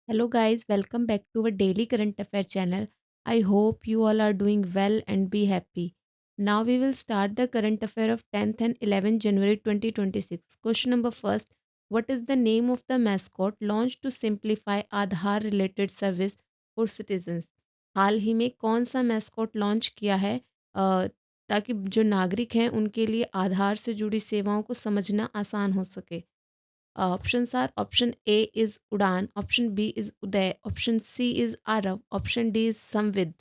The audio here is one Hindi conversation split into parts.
Hello, guys, welcome back to our daily current affair channel. I hope you all are doing well and be happy. Now, we will start the current affair of 10th and 11th January 2026. Question number first. What is the name of the mascot launched to simplify Aadhaar related service for citizens? हाल ही में कौन सा मैस्कॉट लॉन्च किया है ताकि जो नागरिक हैं उनके लिए आधार से जुड़ी सेवाओं को समझना आसान हो सके? Options are option A is Udan, option B is Uday, option C is Arav, option D is Samvid.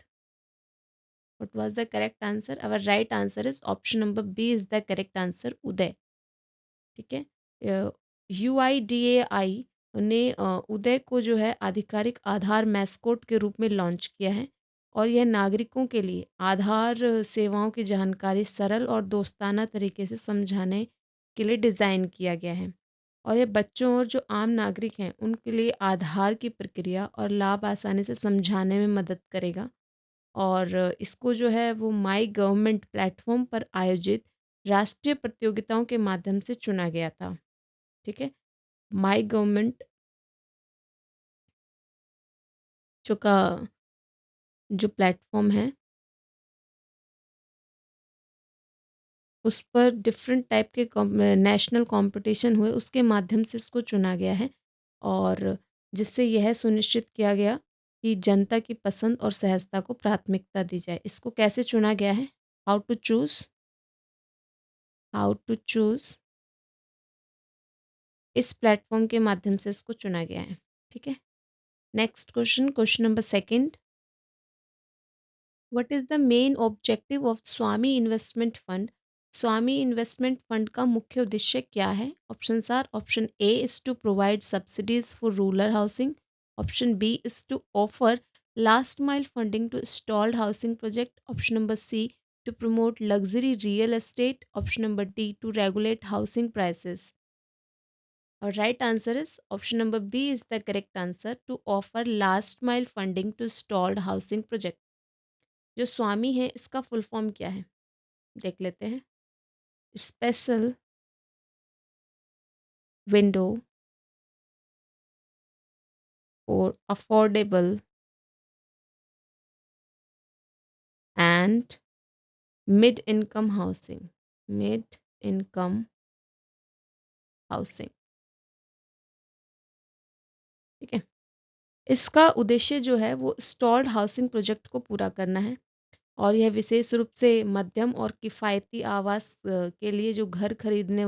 What was the correct answer? Our right answer is option number B is the correct answer, Uday. ठीक है, UIDAI ने उदय को जो है आधिकारिक आधार मैस्कोट के रूप में लॉन्च किया है और यह नागरिकों के लिए आधार सेवाओं की जानकारी सरल और दोस्ताना तरीके से समझाने के लिए डिज़ाइन किया गया है और ये बच्चों और जो आम नागरिक हैं उनके लिए आधार की प्रक्रिया और लाभ आसानी से समझाने में मदद करेगा और इसको जो है वो माई गवर्नमेंट प्लेटफॉर्म पर आयोजित राष्ट्रीय प्रतियोगिताओं के माध्यम से चुना गया था। ठीक है, माई गवर्नमेंट जो का जो प्लेटफॉर्म है उस पर डिफरेंट टाइप के नेशनल कंपटीशन हुए, उसके माध्यम से इसको चुना गया है और जिससे यह सुनिश्चित किया गया कि जनता की पसंद और सहजता को प्राथमिकता दी जाए। इसको कैसे चुना गया है? हाउ टू चूज इस प्लेटफॉर्म के माध्यम से इसको चुना गया है। ठीक है, next question, question number second. What is the main objective of Swami investment fund? Swami investment fund का मुख्य उद्देश्य क्या है? Options are option A is to provide subsidies for rural housing, option B is to offer last mile funding to stalled housing project, option number c to promote luxury real estate, option number D to regulate housing prices. Our right answer is option number B is the correct answer, to offer last mile funding to stalled housing project. जो स्वामी है इसका फुल फॉर्म क्या है देख लेते हैं। Special window for affordable and mid income housing, mid income housing. ठीक है, इसका उद्देश्य जो है वो स्टॉल्ड हाउसिंग प्रोजेक्ट को पूरा करना है और यह विशेष रूप से मध्यम और किफ़ायती आवास के लिए जो घर खरीदने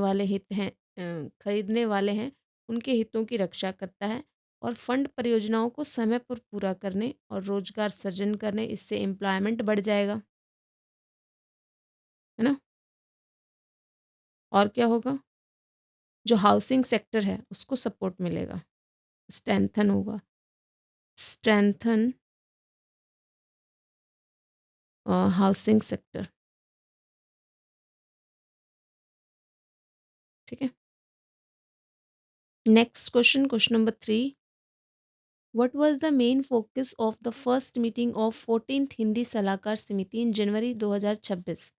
वाले हैं उनके हितों की रक्षा करता है और फंड परियोजनाओं को समय पर पूरा करने और रोजगार सृजन करने, इससे एम्प्लॉयमेंट बढ़ जाएगा, है ना। और क्या होगा? जो हाउसिंग सेक्टर है उसको सपोर्ट मिलेगा, स्ट्रेंथन होगा, स्ट्रेंथन हाउसिंग सेक्टर। ठीक है, next question, question number 3। What was the main focus of the first meeting of 14th Hindi सलाहकार समिति in जनवरी 2026?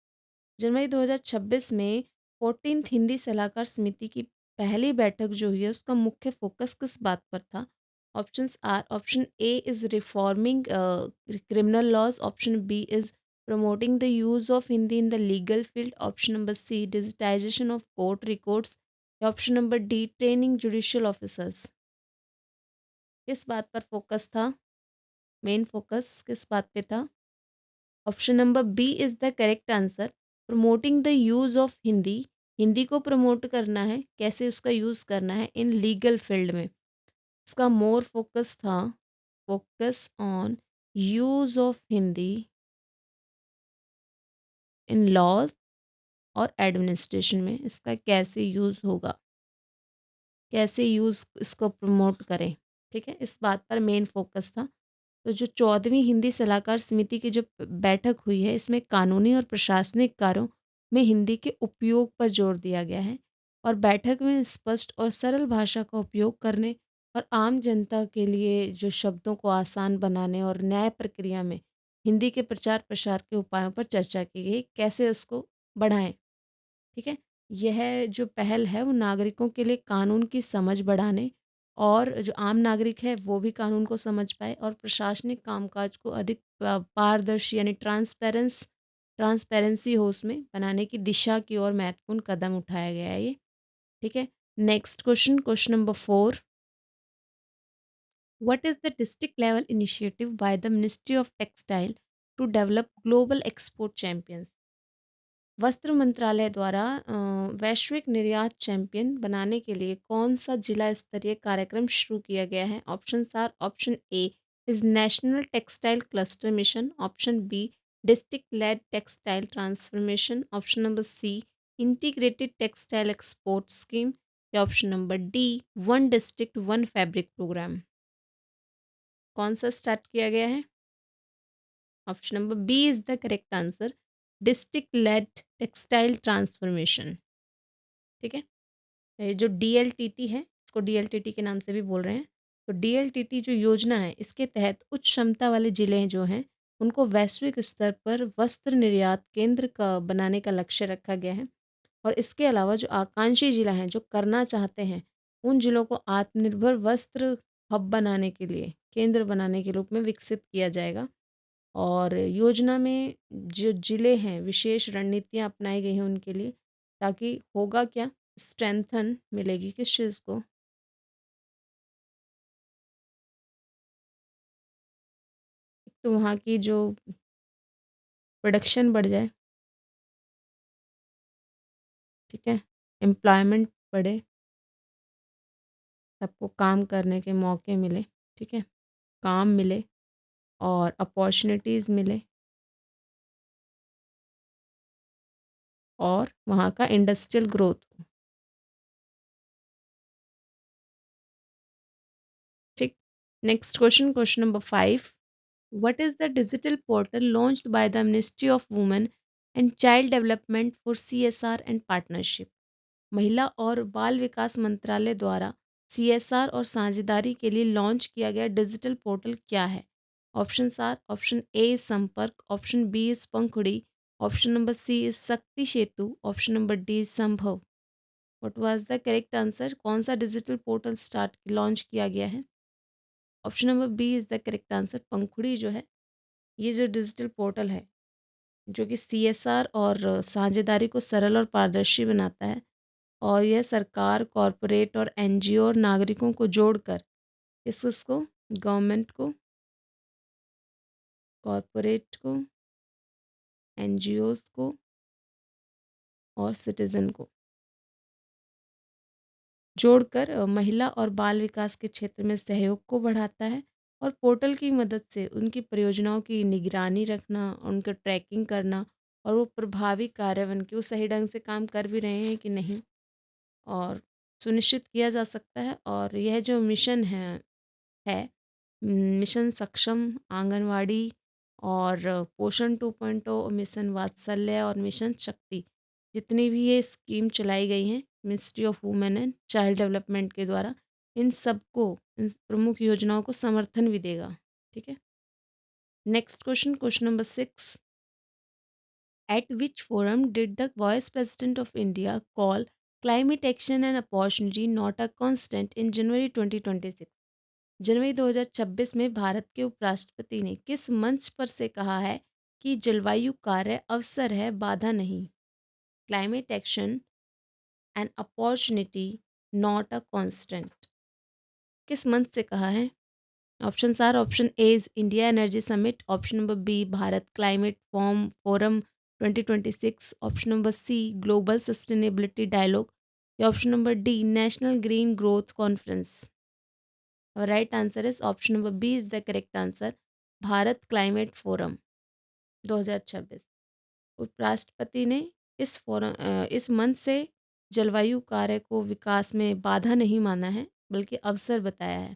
जनवरी 2026 में 14th हिंदी सलाहकार समिति की पहली बैठक जो हुई है उसका मुख्य फोकस किस बात पर था? Options are option A is reforming criminal laws, option B is promoting the use of Hindi in the legal field, option number C digitization of court records, option number D training judicial officers. किस बात पर फोकस था? मेन फोकस किस बात पे था? Option number B is the correct answer, promoting the use of Hindi. Hindi को प्रमोट करना है, कैसे उसका यूज करना है इन लीगल फील्ड में। इसका मोर फोकस था, focus on use of Hindi in law और एडमिनिस्ट्रेशन में, इसका कैसे यूज होगा, कैसे यूज इसको प्रमोट करें। ठीक है, इस बात पर मेन फोकस था। तो जो 14वीं हिंदी सलाहकार समिति की जो बैठक हुई है इसमें कानूनी और प्रशासनिक कार्यों में हिंदी के उपयोग पर जोर दिया गया है और बैठक में स्पष्ट और सरल भाषा का उपयोग करने और आम जनता के लिए जो शब्दों को आसान बनाने और न्याय प्रक्रिया में हिंदी के प्रचार प्रसार के उपायों पर चर्चा की गई, कैसे उसको बढ़ाएं। ठीक है, यह जो पहल है वो नागरिकों के लिए कानून की समझ बढ़ाने और जो आम नागरिक है वो भी कानून को समझ पाए और प्रशासनिक कामकाज को अधिक पारदर्शी यानी ट्रांसपेरेंसी हो उसमें बनाने की दिशा की ओर महत्वपूर्ण कदम उठाया गया है ये। ठीक है। Next question, question number 4। What is the district level initiative by the Ministry of Textile to develop global export champions? वस्त्र मंत्रालय द्वारा वैश्विक निर्यात चैंपियन बनाने के लिए कौन सा जिला स्तरीय कार्यक्रम शुरू किया गया है? Option are, option A is national textile cluster mission, option B district led textile transformation, option number C integrated textile export scheme, या option number D one district one fabric program. कौन सा स्टार्ट किया गया है? Option number B is the correct answer, district led textile transformation. ठीक है। ये जो डीएलटीटी है, इसको डीएलटीटी के नाम से भी बोल रहे हैं। तो डीएलटीटी जो योजना है, इसके तहत उच्च क्षमता वाले जिले जो हैं उनको वैश्विक स्तर पर वस्त्र निर्यात केंद्र का बनाने का लक्ष्य रखा गया है। और इसके अलावा जो आकांक्षी जिला हैं जो करना चाहते हैं, उन जिलों को आत्मनिर्भर वस्त्र हब बनाने के लिए, केंद्र बनाने के रूप में विकसित किया जाएगा। और योजना में जो जिले हैं विशेष रणनीतियां अपनाई गई हैं उनके लिए, ताकि होगा क्या, स्ट्रेंथन मिलेगी किस चीज़ को? तो वहाँ की जो प्रोडक्शन बढ़ जाए, ठीक है, एम्प्लॉयमेंट बढ़े, सबको काम करने के मौके मिले, ठीक है, काम मिले और अपॉर्चुनिटीज़ मिले, और वहाँ का इंडस्ट्रियल ग्रोथ हो। ठीक। Next question, question number 5। What is the digital portal launched by the Ministry of Women and Child Development for CSR and Partnership? महिला और बाल विकास मंत्रालय द्वारा सीएसआर और साझेदारी के लिए लॉन्च किया गया डिजिटल पोर्टल क्या है? Option are, option A Sampark, option B is Pankhudi, option number C is Shakti Setu, option number D Sambhav. What was the correct answer? कौन सा डिजिटल पोर्टल स्टार्ट लॉन्च किया गया है? Option number B is the correct answer, Pankhudi जो है, ये जो डिजिटल पोर्टल है जो कि सीएसआर और साझेदारी को सरल और पारदर्शी बनाता है, और यह सरकार, कॉरपोरेट और एनजीओ और नागरिकों को जोड़कर इसको, गवर्नमेंट को, कॉरपोरेट को, एनजीओज को और सिटीजन को जोड़कर महिला और बाल विकास के क्षेत्र में सहयोग को बढ़ाता है। और पोर्टल की मदद से उनकी परियोजनाओं की निगरानी रखना, उनका ट्रैकिंग करना, और वो प्रभावी कार्यान्वयन की वो सही ढंग से काम कर भी रहे हैं कि नहीं, और सुनिश्चित किया जा सकता है। और यह जो मिशन है मिशन सक्षम आंगनवाड़ी और पोषण 2.0, मिशन वात्सल्य और मिशन शक्ति, जितनी भी ये स्कीम चलाई गई हैं ministry of women and child development के द्वारा, इन सबको, इन प्रमुख योजनाओं को समर्थन भी देगा। ठीक है। Next question, question number 6। At which forum did the Vice President of India call climate action an opportunity not a constant in January 2026? जनवरी 2026 में भारत के उपराष्ट्रपति ने किस मंच पर से कहा है कि जलवायु कार्य अवसर है, बाधा नहीं? Climate action an opportunity not a constant, किस मंच से कहा है? Option are, option A is India energy summit, option number B Bharat climate forum 2026, option number C global sustainability dialogue, या option number D national green growth conference. Right answer is option number B is the correct answer, Bharat climate forum 2026। उपराष्ट्रपति ने इस मंच से जलवायु कार्य को विकास में बाधा नहीं माना है, बल्कि अवसर बताया है।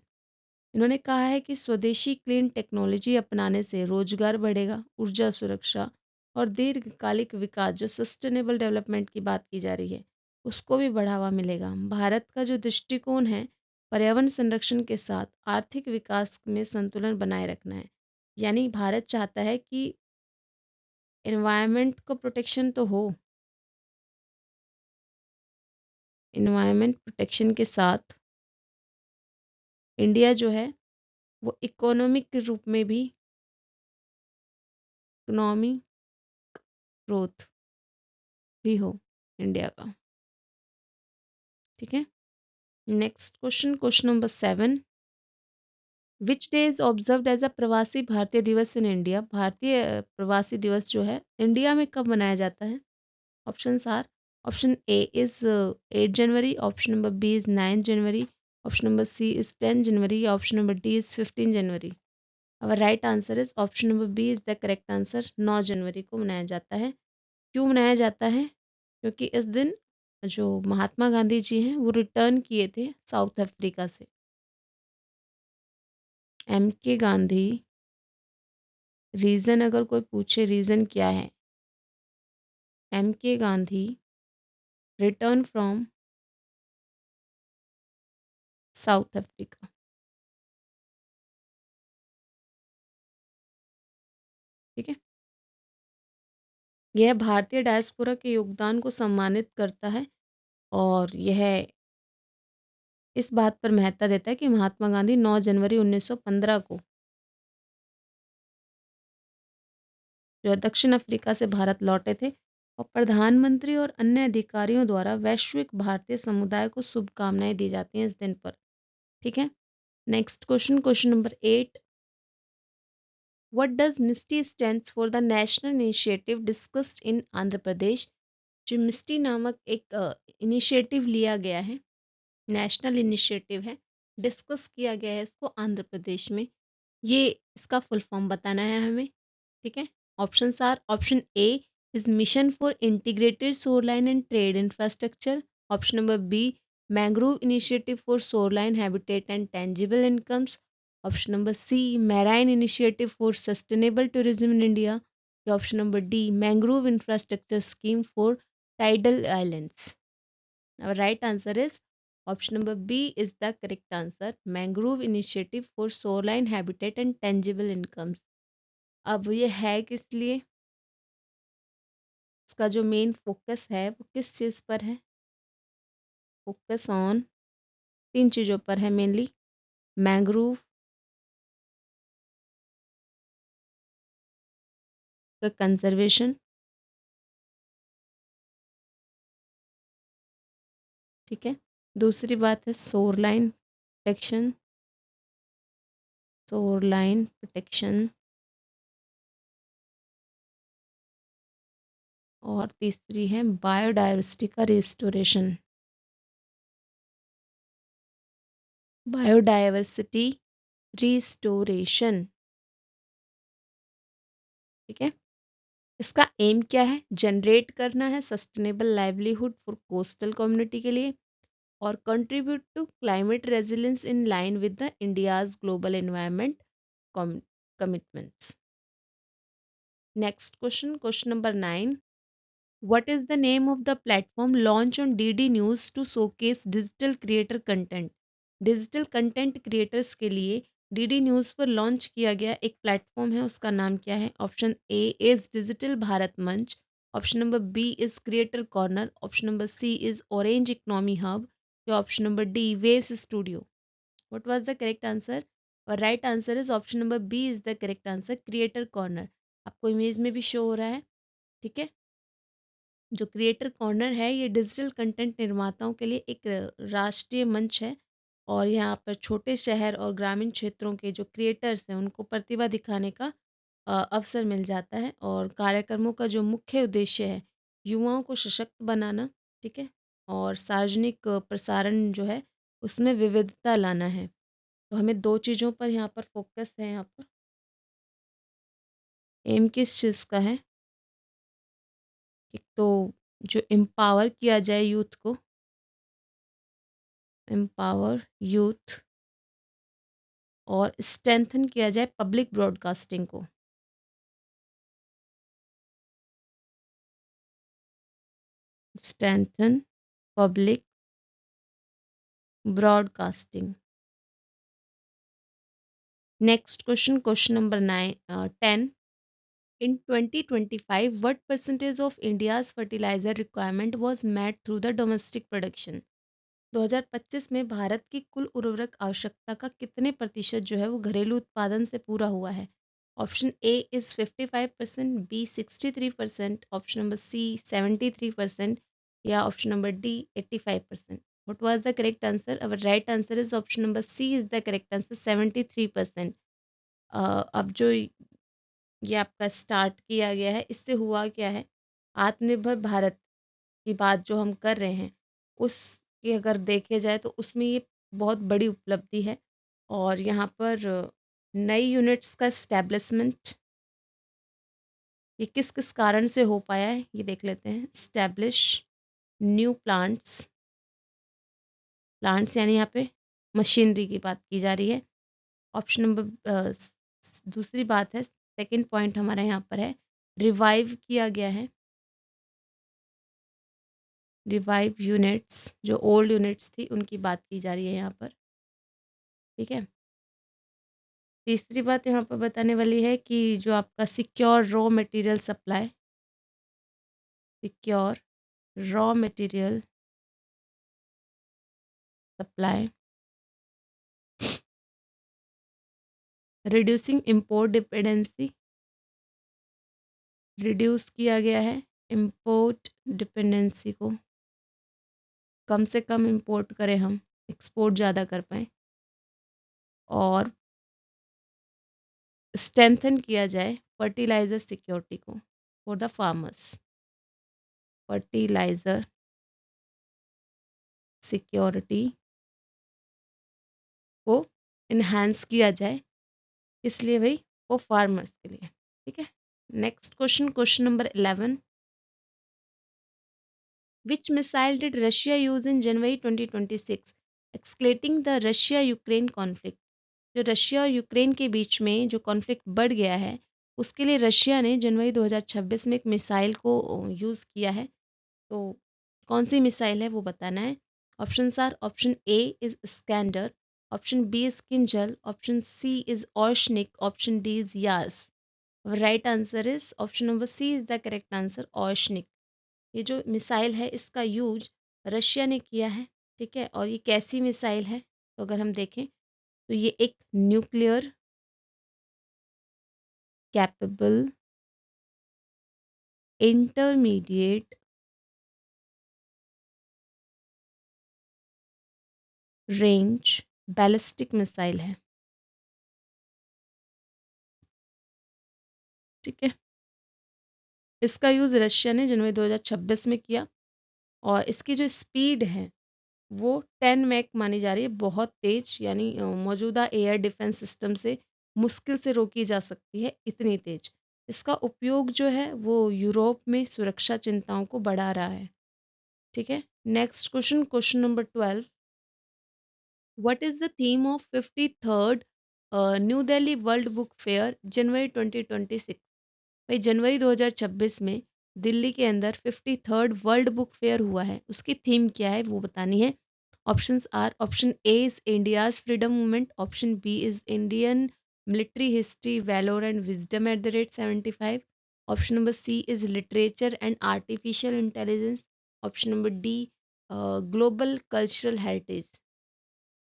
इन्होंने कहा है कि स्वदेशी क्लीन टेक्नोलॉजी अपनाने से रोजगार बढ़ेगा, ऊर्जा सुरक्षा और दीर्घकालिक विकास, जो सस्टेनेबल डेवलपमेंट की बात की जा रही है, उसको भी बढ़ावा मिलेगा। भारत का जो दृष्टिकोण है, पर्यावरण संरक्षण के साथ आर्थिक विकास में संतुलन बनाए रखना है। यानी भारत चाहता है कि एनवायरनमेंट को प्रोटेक्शन तो हो, एनवायरनमेंट प्रोटेक्शन के साथ इंडिया जो है वो इकोनॉमिक के रूप में भी इकोनॉमी ग्रोथ भी हो इंडिया का। ठीक है। Next question, question number 7, which day is observed as a Pravasi Bharatiya दिवस इन इंडिया? भारतीय प्रवासी दिवस जो है इंडिया में कब मनाया जाता है? Options are, option A is 8 January, option number B is 9 January, option number C is 10 January, option number D is 15 January. Our right answer is option number B is the correct answer. 9 जनवरी को मनाया जाता है। क्यों मनाया जाता है? क्योंकि इस दिन जो महात्मा गांधी जी हैं वो रिटर्न किए थे साउथ अफ्रीका से। एम के गांधी, रीजन अगर कोई पूछे रीजन क्या है, एम के Gandhi return from south Africa. ठीक है। यह भारतीय डायस्पोरा के योगदान को सम्मानित करता है और यह इस बात पर महत्ता देता है कि महात्मा गांधी 9 जनवरी 1915 को जो दक्षिण अफ्रीका से भारत लौटे थे और प्रधानमंत्री और अन्य अधिकारियों द्वारा वैश्विक भारतीय समुदाय को शुभकामनाएं दी जाती हैं इस दिन पर। ठीक है। Next question, question number 8, what does MISTI stands for the national initiative discussed in Andhra Pradesh? जो मिस्टी नामक एक इनिशिएटिव लिया गया है, नेशनल इनिशिएटिव है, डिस्कस किया गया है इसको आंध्र प्रदेश में, ये इसका फुल फॉर्म बताना है हमें। ठीक है। Options are, option A is mission for integrated shoreline and trade infrastructure, option number B mangrove initiative for shoreline habitat and tangible incomes, option number C marine initiative for sustainable tourism in India, या option number D mangrove infrastructure scheme for tidal islands. Our right answer is option number B is the correct answer. Mangrove Initiative for Shoreline Habitat and Tangible Incomes. अब ये है किस लिए? इसका जो मेन फोकस है वो किस चीज़ पर है? फोकस ऑन 3 चीज़ों पर है मेनली, मैंग्रोव का कंजर्वेशन, ठीक है, दूसरी बात है प्रोटेक्शन, शोरलाइन प्रोटेक्शन, और तीसरी है बायोडायवर्सिटी का रिस्टोरेशन। Biodiversity restoration. ठीक है। इसका एम क्या है? जनरेट करना है sustainable livelihood for coastal community के लिए और contribute to climate resilience in line with the India's global environment commitments. Next question, question number 9, what is the name of the platform launch on DD news to showcase digital creator content? Digital content creators के लिए डीडी न्यूज़ पर लॉन्च किया गया एक प्लेटफॉर्म है, उसका नाम क्या है? Option A is digital Bharat Manch, option number B is creator corner, option number C is orange economy hub, या option number D waves studio. What was the correct answer? और right answer is option number B is the correct answer, creator corner. आपको इमेज में भी शो हो रहा है। ठीक है। जो क्रिएटर कॉर्नर है ये डिजिटल कंटेंट निर्माताओं के लिए एक राष्ट्रीय मंच है और यहाँ पर छोटे शहर और ग्रामीण क्षेत्रों के जो क्रिएटर्स हैं उनको प्रतिभा दिखाने का अवसर मिल जाता है और कार्यक्रमों का जो मुख्य उद्देश्य है युवाओं को सशक्त बनाना, ठीक है, और सार्वजनिक प्रसारण जो है उसमें विविधता लाना है। तो हमें दो चीज़ों पर यहाँ पर फोकस है। यहाँ पर एम किस चीज़ का है? एक तो जो एम्पावर किया जाए यूथ को, एम्पावर यूथ, और स्ट्रेंथन किया जाए पब्लिक ब्रॉडकास्टिंग को। Strengthen public broadcasting. Next question, question number 10, in 2025 what percentage of India's fertilizer requirement was met through the domestic production? 2025 में भारत की कुल उर्वरक आवश्यकता का कितने प्रतिशत जो है वो घरेलू उत्पादन से पूरा हुआ है? Option A is 55%, b 63%, option number c 73% या option number d 85%. What was the correct answer? Our right answer is option number C is the correct answer, 73%. अब जो ये आपका स्टार्ट किया गया है, इससे हुआ क्या है? आत्मनिर्भर भारत की बात जो हम कर रहे हैं, उसकी अगर देखे जाए तो उसमें ये बहुत बड़ी उपलब्धि है। और यहाँ पर नई यूनिट्स का एस्टेब्लिशमेंट ये किस किस कारण से हो पाया है, ये देख लेते हैं। स्टैब्लिश न्यू प्लांट्स, प्लांट्स यानी यहाँ पे मशीनरी की बात की जा रही है। ऑप्शन नंबर दूसरी बात है, सेकंड पॉइंट हमारा यहाँ पर है रिवाइव किया गया है। रिवाइव यूनिट्स, जो ओल्ड यूनिट्स थी उनकी बात की जा रही है यहाँ पर। ठीक है। तीसरी बात यहाँ पर बताने वाली है कि जो आपका secure raw material supply, secure raw material supply, reducing import dependency, reduce किया गया है इंपोर्ट डिपेंडेंसी को, कम से कम इंपोर्ट करें हम, एक्सपोर्ट ज़्यादा कर पाएँ। और स्ट्रेंथन किया जाए फर्टिलाइजर सिक्योरिटी को for the farmers, fertiliser security को इन्हांस किया जाए, इसलिए भाई वो फार्मर्स के लिए। ठीक है। Next question, question number 11, which missile did Russia use in January 2026 escalating the Russia Ukraine conflict? जो रशिया और यूक्रेन के बीच में जो कॉन्फ्लिक्ट बढ़ गया है, उसके लिए रशिया ने जनवरी 2026 में एक मिसाइल को यूज़ किया है। तो कौन सी मिसाइल है वो बताना है। Options are, option A is Iskander, option B is Kinzhal, option C is Oreshnik, option D is Yars. Right answer is option number C is the correct answer, Oreshnik. ये जो मिसाइल है इसका यूज रशिया ने किया है। ठीक है। और ये कैसी मिसाइल है, तो अगर हम देखें तो ये एक nuclear capable intermediate range ballistic missile है। ठीक है। इसका यूज़ रशिया ने जनवरी 2026 में किया और इसकी जो स्पीड है वो 10 मैक मानी जा रही है, बहुत तेज, यानी मौजूदा एयर डिफेंस सिस्टम से मुश्किल से रोकी जा सकती है, इतनी तेज। इसका उपयोग जो है वो यूरोप में सुरक्षा चिंताओं को बढ़ा रहा है। ठीक है। Next question, question number 12, what is the theme of 53rd new Delhi world book fair January 2026? भाई जनवरी 2026 में दिल्ली के अंदर 53rd वर्ल्ड बुक फेयर हुआ है, उसकी थीम क्या है वो बतानी है। Options are, option A is India's freedom movement, option B is Indian military history valour and wisdom at the rate 75, option number C is literature and artificial intelligence, option number D global cultural heritage.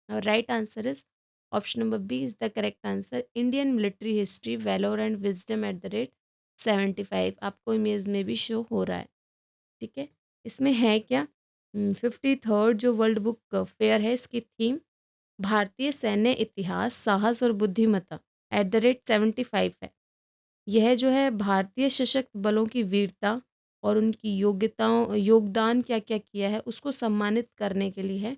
Right answer is option number B is the correct answer, Indian military history valour and wisdom at the rate 75। आपको इमेज में भी शो हो रहा है। ठीक है। इसमें है क्या, 53rd जो वर्ल्ड बुक फेयर है, इसकी थीम भारतीय सैन्य इतिहास, साहस और बुद्धिमत्ता एट द रेट 75 है। यह जो है भारतीय सशस्त्र बलों की वीरता और उनकी योग्यताओं, योगदान क्या क्या किया है उसको सम्मानित करने के लिए है।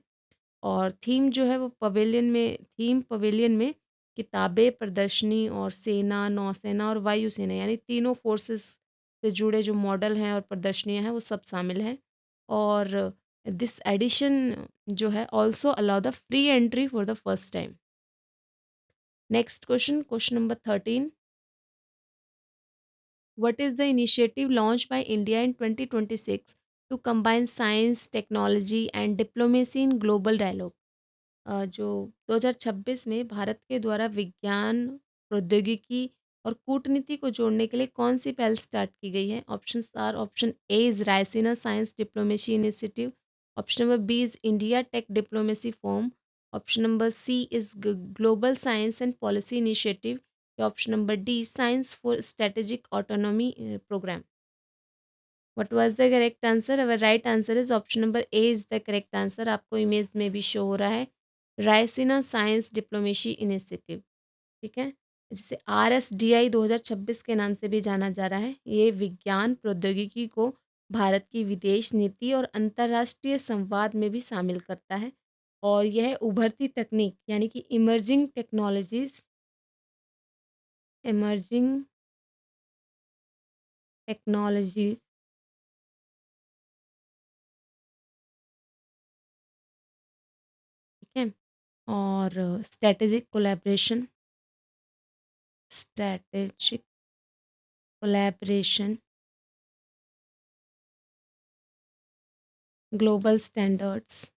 और थीम जो है वो पवेलियन में, थीम पवेलियन में किताबें, प्रदर्शनी और सेना, नौसेना और वायुसेना यानी तीनों फोर्सेस से जुड़े जो मॉडल हैं और प्रदर्शनियां हैं वो सब शामिल हैं। और दिस एडिशन जो है also allow the free entry for the first time. Next question, question number 13, what is the initiative launched by India in 2026 to combine science, technology and diplomacy in global dialogue? जो 2026 में भारत के द्वारा विज्ञान, प्रौद्योगिकी और कूटनीति को जोड़ने के लिए कौन सी पहल स्टार्ट की गई है? Options are, option A is Raisina science diplomacy initiative, option number B is India tech diplomacy forum, option number C is global science and policy initiative, या option number D science for strategic autonomy program. What was the correct answer? Our right answer is option number A is the correct answer. आपको इमेज में भी शो हो रहा है रायसीना साइंस डिप्लोमेसी इनिशिएटिव. ठीक है, जिसे RSDI 2026 के नाम से भी जाना जा रहा है. ये विज्ञान प्रौद्योगिकी को भारत की विदेश नीति और अंतर्राष्ट्रीय संवाद में भी शामिल करता है, और यह उभरती तकनीक यानी कि इमर्जिंग टेक्नोलॉजीज ठीक है, और स्ट्रेटेजिक कोलैबोरेशन, ग्लोबल स्टैंडर्ड्स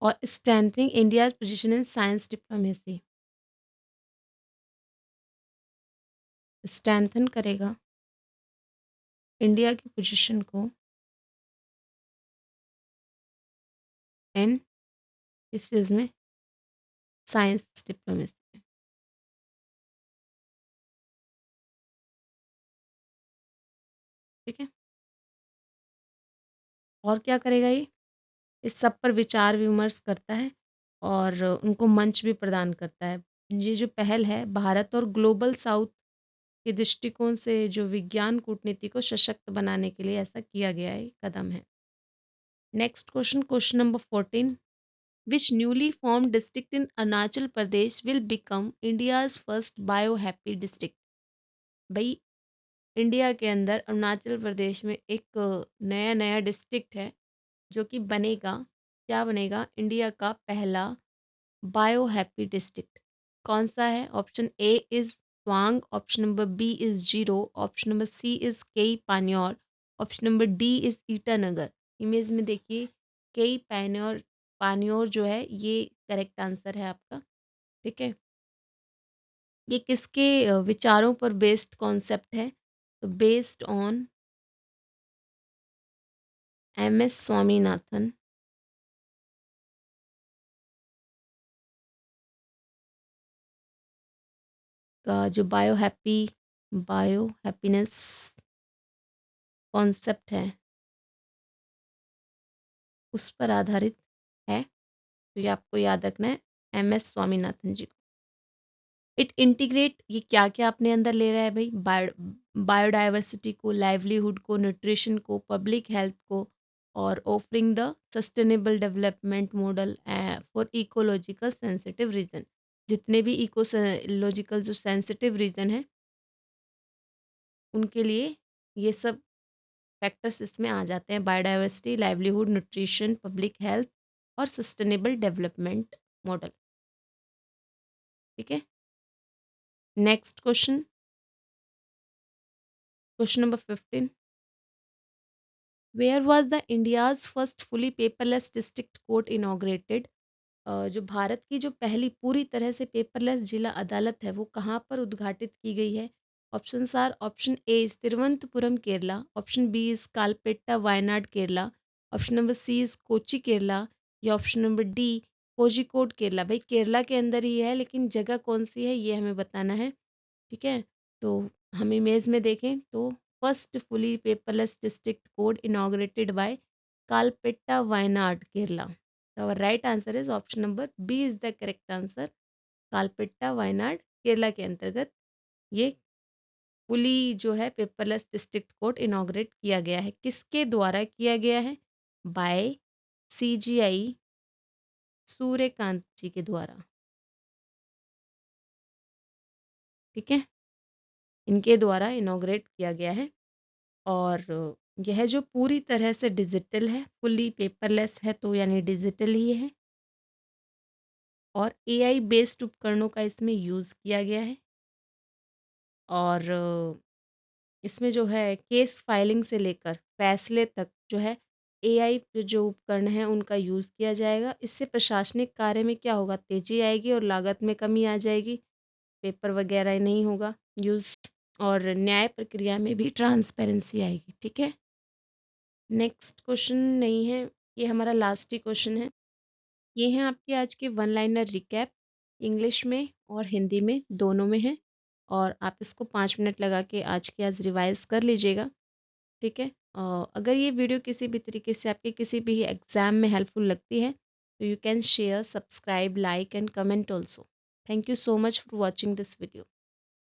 और strengthening India position in science diplomacy. Strengthen करेगा इंडिया की पोजीशन को इन इस चीज में साइंस डिप्लोमेसी में. ठीक है, और क्या करेगा ये? इस सब पर विचार विमर्श करता है और उनको मंच भी प्रदान करता है. ये जो पहल है भारत और ग्लोबल साउथ के दृष्टिकोण से जो विज्ञान कूटनीति को सशक्त बनाने के लिए ऐसा किया गया है कदम है. Next question, question number 14. Which newly formed district in Arunachal Pradesh will become India's first bio-happy district? भाई, इंडिया के अंदर अरुणाचल प्रदेश में एक नया नया डिस्ट्रिक्ट है जो कि बनेगा. क्या बनेगा? इंडिया का पहला बायो हैप्पी डिस्ट्रिक्ट. कौन सा है? Option A is Swang, option number B is Ziro, option number C is Kei Panyor, option number D is Itanagar. Image में देखिए, केई पान्योर जो है ये करेक्ट आंसर है आपका. ठीक है, ये किसके विचारों पर बेस्ड कॉन्सेप्ट है? तो बेस्ड ऑन MS स्वामीनाथन का जो बायो हैप्पीनेस कॉन्सेप्ट है उस पर आधारित है. तो ये आपको याद रखना है, MS स्वामीनाथन जी को. इट इंटीग्रेट, ये क्या क्या अपने अंदर ले रहा है भाई? बायोडाइवर्सिटी को, लाइवलीहुड को, न्यूट्रिशन को, पब्लिक हेल्थ को, और offering the sustainable development model for ecological sensitive region. जितने भी इकोलॉजिकल जो सेंसिटिव रीजन है उनके लिए ये सब फैक्टर्स इसमें आ जाते हैं. Biodiversity, livelihood, nutrition, public health और सस्टेनेबल डेवलपमेंट मॉडल. ठीक है, next question, question number 15. Where was the India's first fully paperless district court inaugurated? जो भारत की जो पहली पूरी तरह से पेपरलेस जिला अदालत है वो कहाँ पर उद्घाटित की गई है? Option are, option A is Thiruvananthapuram Kerala, option B is Kalpetta Wayanad Kerala, option number C is Kochi Kerala, या option number D Kozhikode Kerala. भाई, केरला के अंदर ही है लेकिन जगह कौन सी है ये हमें बताना है. ठीक है, तो हम इमेज में देखें तो first fully paperless district code inaugurated by Kalpetta Wayanad Kerala. our right answer is option number B is the correct answer. Kalpetta Wayanad Kerala के अंतर्गत ये फुली जो है पेपरलेस डिस्ट्रिक्ट कोर्ट इनॉग्रेट किया गया है. किसके द्वारा किया गया है? बाय CGI सूर्यकांत जी के द्वारा. ठीक है, इनके द्वारा इनॉग्रेट किया गया है. और यह जो पूरी तरह से डिजिटल है, फुली पेपरलेस है तो यानी डिजिटल ही है, और AI बेस्ड उपकरणों का इसमें यूज़ किया गया है. और इसमें जो है केस फाइलिंग से लेकर फैसले तक जो है AI जो उपकरण है उनका यूज़ किया जाएगा. इससे प्रशासनिक कार्य में क्या होगा? तेजी आएगी और लागत में कमी आ जाएगी. पेपर वगैरह नहीं होगा यूज़. और न्याय प्रक्रिया में भी ट्रांसपेरेंसी आएगी। ठीक है, नेक्स्ट क्वेश्चन नहीं है, ये हमारा लास्ट ही क्वेश्चन है। ये हैं आपके आज के वन लाइनर रिकैप, इंग्लिश में और हिंदी में दोनों में है, और आप इसको 5 मिनट लगा के आज रिवाइज कर लीजिएगा। ठीक है, अगर ये वीडियो किसी भी तरीके से आपके किसी भी एग्ज़ाम में हेल्पफुल लगती है तो you can share, subscribe, like and comment also. Thank you so much for watching this video.